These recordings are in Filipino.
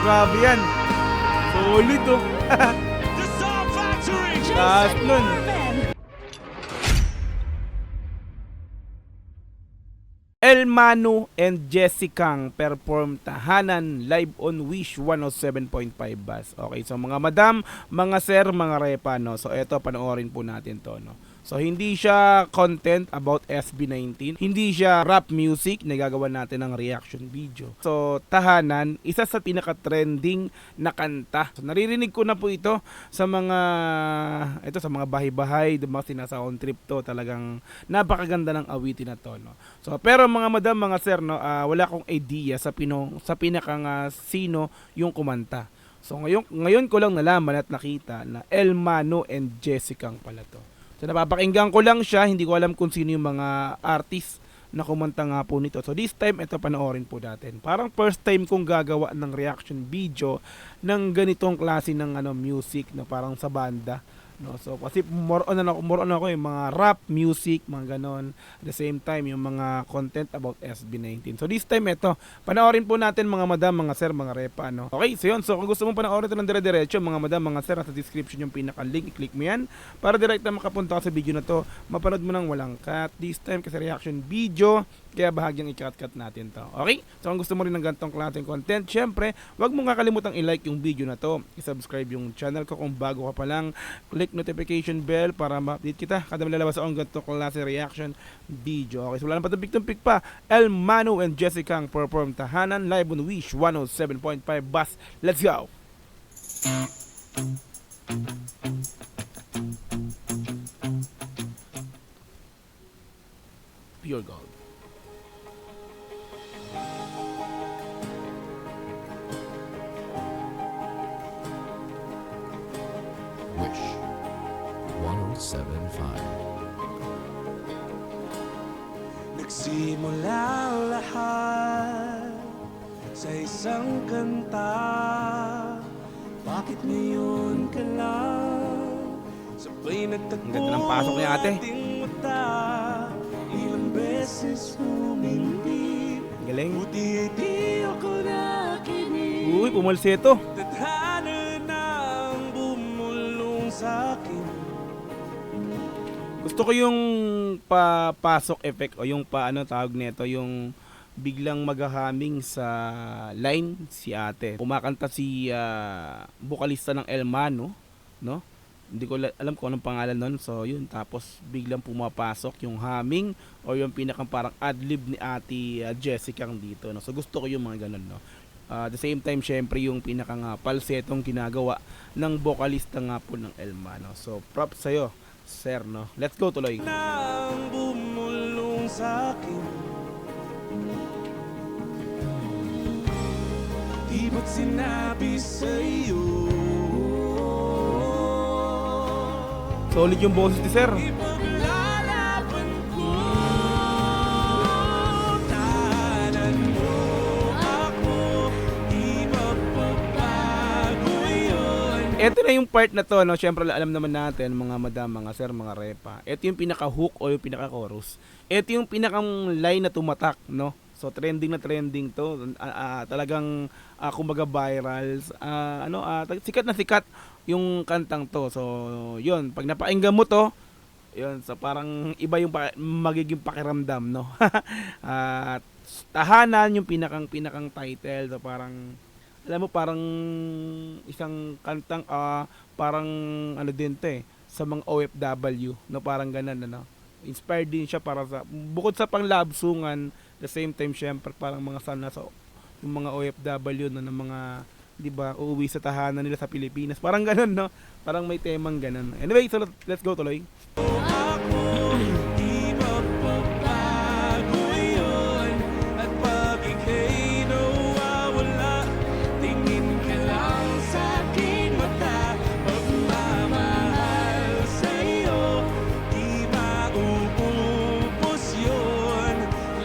grabe yan. Solid oh. Taas nun. El Manu and Jessicang perform Tahanan live on Wish 107.5 Bus. Okay, so mga madam, mga sir, mga repa, no? So eto, panoorin po natin to, no? So hindi siya content about SB19, hindi siya rap music, nagagawa natin ng reaction video. So Tahanan, isa sa pinaka-trending na kanta. So naririnig ko na po ito sa mga bahay-bahay, mga sinasound trip to, talagang napakaganda ng awitin na to, no. So pero mga madam, mga sir, no, wala akong idea sa pinakang sino yung kumanta. So ngayon ko lang nalaman at nakita na El Manu and Jessicang pala to. So napapakinggan ko lang siya, hindi ko alam kung sino yung mga artist na kumanta nga po nito. So this time, ito panoorin po natin. Parang first time kong gagawa ng reaction video ng ganitong klase ng music na parang sa banda. No, so kasi more on ako yung mga rap music, mga ganon. At the same time yung mga content about SB19. So this time ito, panoorin po natin mga madam, mga sir, mga repa, no. Okay, so yun. So kung gusto mong panoorin ito ng dire-diretso, mga madam, mga sir, nasa description yung pinaka-link, i-click mo yan para direct na makapunta ka sa video na to. Mapanood mo nang walang cut this time kasi reaction video, kaya bahagyang i-cut natin to. Okay? So kung gusto mo rin ng ganitong klaseng content, syempre, wag mo nga kalimutang i-like yung video na to. I-subscribe yung channel ko kung bago ka pa lang. Click notification bell para ma-update kita kada may lalabas akong ganitong klaseng reaction video. Okay, so wala na patumpik-tumpik pa. El Manu and Jessicang perform Tahanan live on Wish 107.5 Bus. Let's go! Pure gold. Wish 107.5. Nagsimula ang lahat sa isang kanta. Bakit ngayon ka lang sabay nagtagpo Ang ganda ng pasok ni ate. ating mata? Ilang beses humindi, Galing. buti ay di ako nakinig. Uy, pumalseto. Tadhana nang bumulong sa'kin. Gusto ko yung papasok effect o yung tawag nito, yung biglang maghahaming sa line si ate. Kumakanta si bokalista ng El Manu, no? Hindi ko alam kung anong pangalan nun. So yun, tapos biglang pumapasok yung humming o yung pinakang parang adlib ni ate Jessicang dito, no? So gusto ko yung mga ganun, no? At the same time, syempre yung pinakang palsetong ginagawa ng bokalista nga po ng El Manu. So props sa'yo, sir, no? Let's go, tuloy. Nang bumulong sa'kin, di ba't sinabi sa'yo? Solid yung boses ni sir. Ipaglalaban ko, tahanan mo ako, di mapapago yun. Ito na yung part na to, no? Syempre alam naman natin, mga madam, mga sir, mga repa. Ito yung pinaka-hook o yung pinaka-chorus. Ito yung pinakang line na tumatak, no? So trending na trending to. Talagang kumbaga viral. Sikat na sikat yung kantang to. So yun, pag napainggan mo to, yun, so parang iba yung magiging pakiramdam, no? Tahanan yung pinakang title. So parang alam mo, parang isang kantang parang ano din to sa mga OFW, no, parang ganun, ano. Inspired din siya para sa bukod sa panglabsungan, the same time syempre parang mga sana sa yung mga OFW, no, ng mga, 'di ba, uuwi sa tahanan nila sa Pilipinas. Parang ganun, no. Parang may temang ganun. Anyway, so let's go, tuloy. Ako, di mapapago yun. At pag ika'y nawawala, tingin ka lang sa aking mata. Pagmamahal sa'yo, di mauubos yun.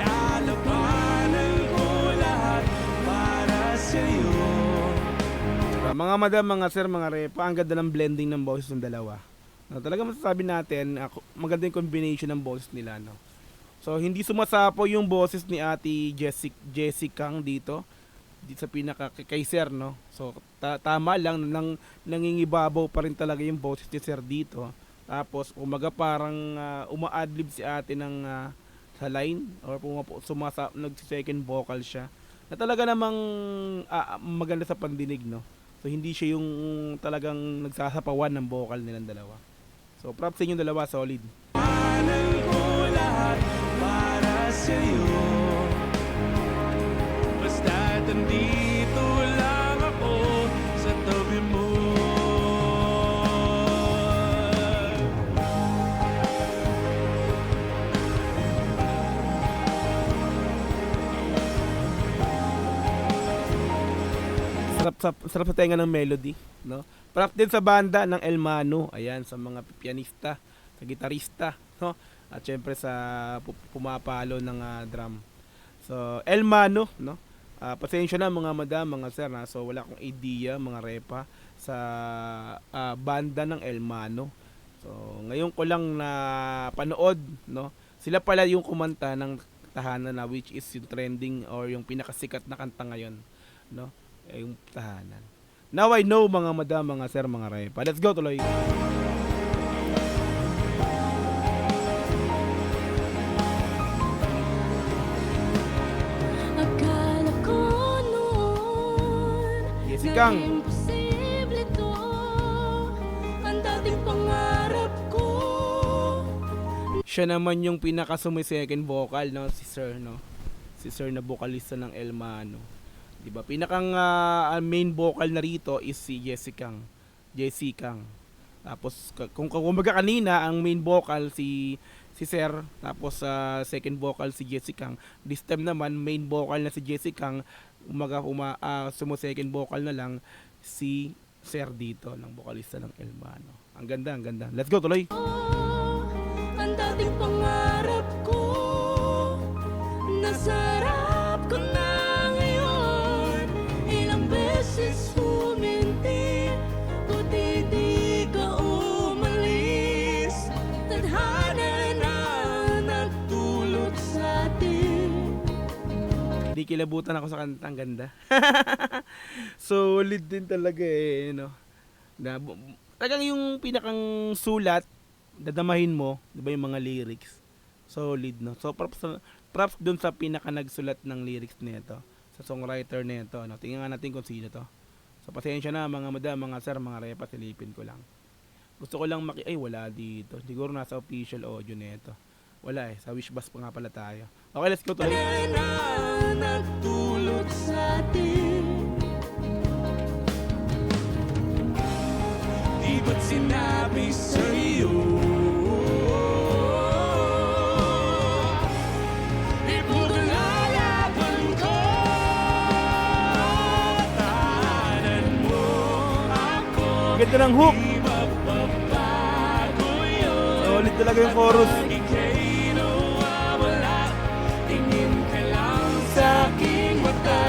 Lalabanan ko lahat para sa'yo. Mga madam, mga sir, mga repa, ang ganda ng blending ng boses ng dalawa. No, talaga masasabi natin, maganda yung combination ng boses nila, no. So hindi sumasapo yung boses ni ate Jessicang dito. dito sa pinaka kay Sir, no? So tama lang nangingibabaw pa rin talaga yung boses ni Sir dito. Tapos umaga parang uma-adlib si ate ng sa line or nag-second vocal siya na talaga namang maganda sa pandinig, no? So hindi siya yung talagang nagsasapawan ng vocal nilang dalawa. So props sa inyong dalawa, solid. Mahal ko lahat para sa'yo. Basta't andito lang ako sa tabi mo. Sarap sa tenga ng melody, no? Prop din sa banda ng El Mano, ayan, sa mga pianista, sa gitarista, no? At syempre sa pumapalo ng drum. So El Mano, no? Pasensya na mga madam, mga sir, na so wala akong idea, mga repa sa banda ng El Mano. So ngayon ko lang na panood, no? Sila pala yung kumanta ng Tahanan na, which is yung trending or yung pinakasikat na kanta ngayon, no? Yung Tahanan. Now I know, mga madam, mga sir, mga repa. Let's go, tuloy. Akala ko noon Yes, Kang. na imposible to. Ang dating pangarap ko. Siya naman yung pinaka-second vocal, no? Si Sir, no? Si Sir na vocalista ng El Mano. Diba? Pinakang main vocal na rito is si Jessicang. Tapos kung kumbaga kanina ang main vocal si Sir, tapos second vocal si Jessicang. This time naman main vocal na si Jessicang, second vocal na lang si Sir dito ng vocalista ng El Mano. Ang ganda, ang ganda. Let's go, tuloy. Ang dating pangarap ko. Nasarap ko na ngayon. Ilang beses huminti, buti di ka umalis. Tadhana na nagdulot sa atin. Di kilabutan ako sa kanta, ang ganda. Solid din talaga eh, no. Talagang yung pinakang sulat, dadamahin mo, 'di ba, yung mga lyrics. Solid, no. So props dun sa pinaka nagsulat ng lyrics nito, sa songwriter nito, no. Tingnan nga natin kung sino to. So pasensya na mga madam, mga sir, mga repa, silipin ko lang. Gusto ko lang wala dito. Siguro nasa official audio nito. Wala eh, sa Wishbus pa nga pala tayo. Okay, let's go tuloy. Na nagdulot sa atin. Di ba't sinabi sa'yo? Ipaglaban ko. Tahanan mo ako. Ganda ng hook. Di mababago yun. Solid talaga yung chorus. Ika'y nawawala. Tingin ka lang sa aking mata.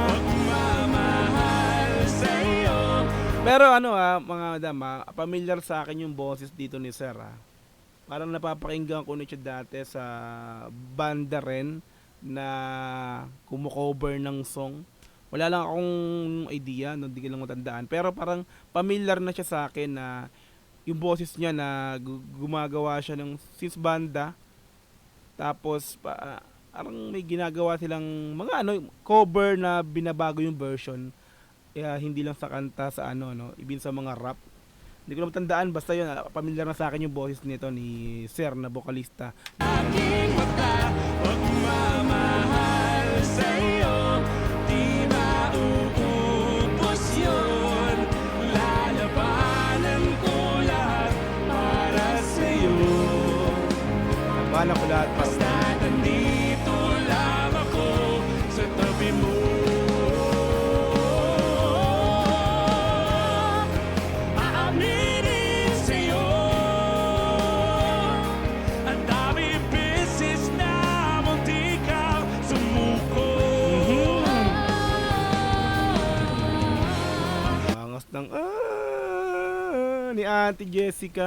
Pagmamahal sa'yo. Pero mga madam, familiar sa akin yung boses dito ni Sir. Parang napapakinggan ko na siya dati sa banda rin na kumukover ng song. Wala lang akong idea, no, hindi ko lang matandaan. Pero parang familiar na siya sa akin na yung boses niya na gumagawa siya ng since banda. Tapos parang may ginagawa silang mga cover na binabago yung version. Hindi lang sa kanta, sa even sa mga rap. Hindi ko na matandaan, basta yun, familiar na sa akin yung boses nito ni Sir na vocalista. Aking mata, pagmamahal sa'yo, di mauubos yun. Lalabanan ko lahat para sa'yo. Bahala ko lahat para Basta nandito lang ako sa tabi mo. Aaminin sa'yo, ang dami beses na munti kang sumuko. angas ng ni Ate Jessica.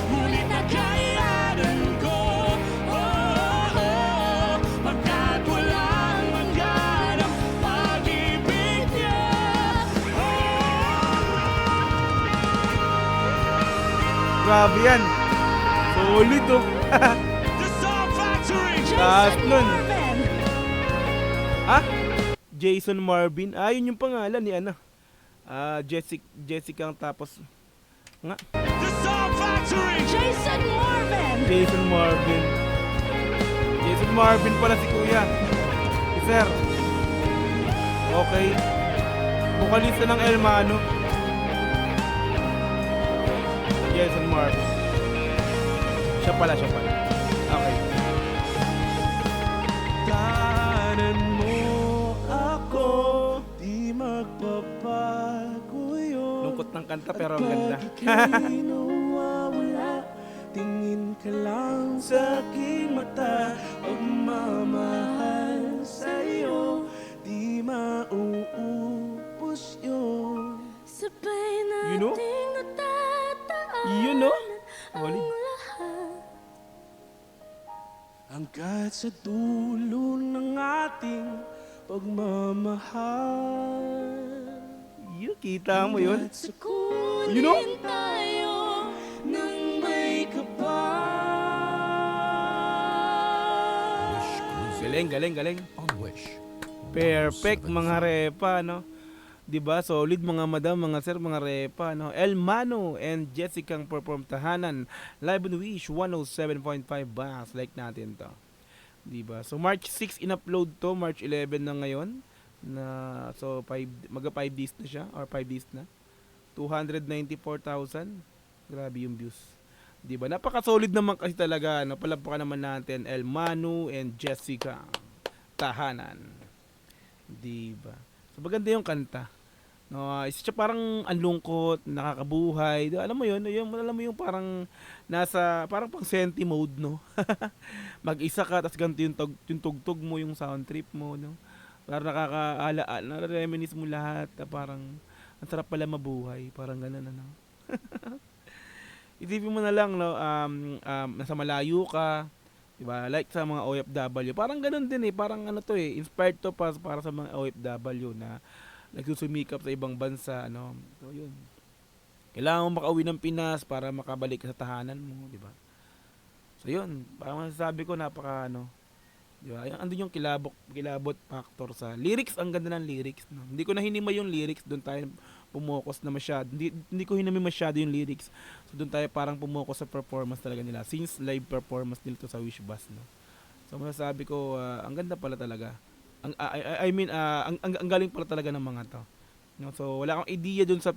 Ngunit nakayanan ko. grabe yan. Solid oh. The Song Factory. Taas Jason nun. Marvin. Ha? Jason Marvin. Ah, yun yung pangalan ni ano. Jessica ang tapos. Nga. The Song Factory. Jason Marvin. Jason Marvin. Jason Marvin pala si Kuya. Si Sir. Okay. Bukalista ng El Mano. Jason Marvin. Siya pala. Okay. Tahanan mo ako, di magbabago yun. Lungkot ng kanta pero ang ganda. Pag ika'y nawawala, tingin ka lang sa aking mata. Pagmamahal sa'yo, di mauubos yun. Sabay You know? nating natataan You know? ang Solid. lahat. Hanggat sa dulo ng ating pagmamahal. Yun, kita mo yun. Hanggat sa kunin You know? tayo ng may kapal. Galing. Perfect mga repa, no? 'Di ba? Solid mga madam, mga sir, mga repa, no? El Mano and Jessica ang perform tahanan live on Wish 107.5 bangs like natin to. 'Di ba? So March 6 in-upload to, March 11 na ngayon na so 5 days na siya or 5 days na. 294,000. Grabe yung views. 'Di ba? Napaka-solid naman kasi talaga, no? Palakpakan naman natin El Mano and Jessica tahanan. 'Di ba? So maganda yung kanta. No, isa siya parang ang lungkot, nakakabuhay. Alam mo 'yun, alam mo yung parang nasa parang pang senti mode, no. Mag-isa ka tapos ganito yung tugtog mo, yung sound trip mo, no. Parang nakakaalaala, nare-reminisce mo lahat, parang ang sarap pala mabuhay, parang gano'n ano. Isipin mo na lang, no, nasa malayo ka, 'di ba? Like sa mga OFW. Parang ganoon din parang ano to inspired to para sa mga OFW na nagsusumikap sa ibang bansa, ano. So 'yun. Kailangan mo makauwi ng Pinas para makabalik ka sa tahanan mo, 'di ba? So 'yun, parang masasabi ko napaka ano, 'di ba? Andun yung kilabot factor sa lyrics, ang ganda ng lyrics, no. Hindi ko na hinimay yung lyrics, doon tayo pumokos na masyado. Hindi ko hinimay masyado yung lyrics. So doon tayo parang pumokos sa performance talaga nila. Since live performance nila to sa Wish Bus, no. So masasabi ko ang ganda pala talaga. Ang ang galing pala talaga ng mga to. No, so wala akong idea doon sa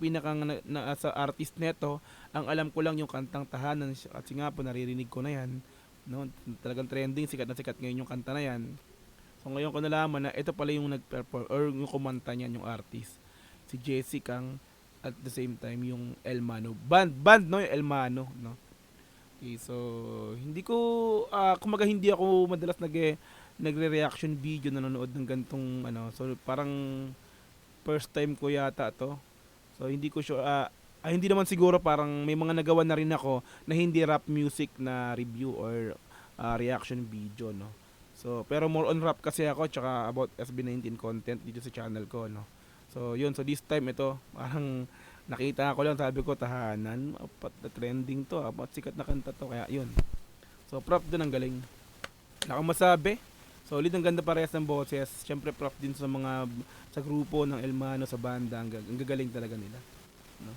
sa artist neto. Ang alam ko lang yung kantang Tahanan at nga po naririnig ko na 'yan. No, talagang trending, sikat na sikat ngayon yung kanta na 'yan. So ngayon ko nalaman na ito pala yung nag-perform or yung kumanta niyan yung artist. Si Jessica at the same time yung El Mano. Band no, yung El Mano, no. Okay, so hindi ko kumaga hindi ako madalas nagre-reaction video nanonood ng gantong ano. So parang first time ko yata to. So hindi ko sure hindi naman siguro, parang may mga nagawa na rin ako na hindi rap music na review or reaction video, no. So pero more on rap kasi ako tsaka about SB19 content dito sa channel ko, no. So yun, so this time ito parang nakita ko lang, sabi ko Tahanan, trending to, sikat na kanta to, kaya yun. So prop din, ang galing. Wala akong masabi. Solid, ang ganda parehas ng boses. Siyempre prop din sa mga sa grupo ng El Mano, sa banda, ang gagaling talaga nila, no?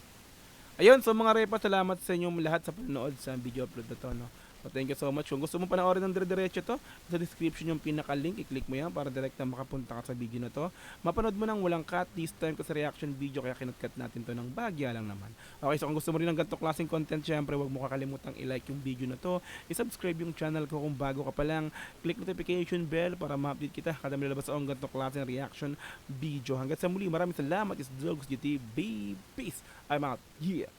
Ayun, so mga repa, salamat sa inyong lahat sa panonood sa video upload na to, no? So thank you so much. Kung gusto mo panoorin ng dire-diretso to, sa description yung pinaka-link, i-click mo yan para direct na makapunta ka sa video na to. Mapanood mo nang walang cut, this time ko sa reaction video, kaya kinat-cut natin to ng bagya lang naman. Okay, so kung gusto mo rin ng ganito klaseng content, syempre huwag mo kakalimutang i-like yung video na to, i-subscribe yung channel ko kung bago ka pa lang, click notification bell para ma-update kita kada may labas akong ganito klaseng reaction video. Hanggang sa muli, maraming salamat. It's Dogs GTV. Peace. I'm out. Yeah.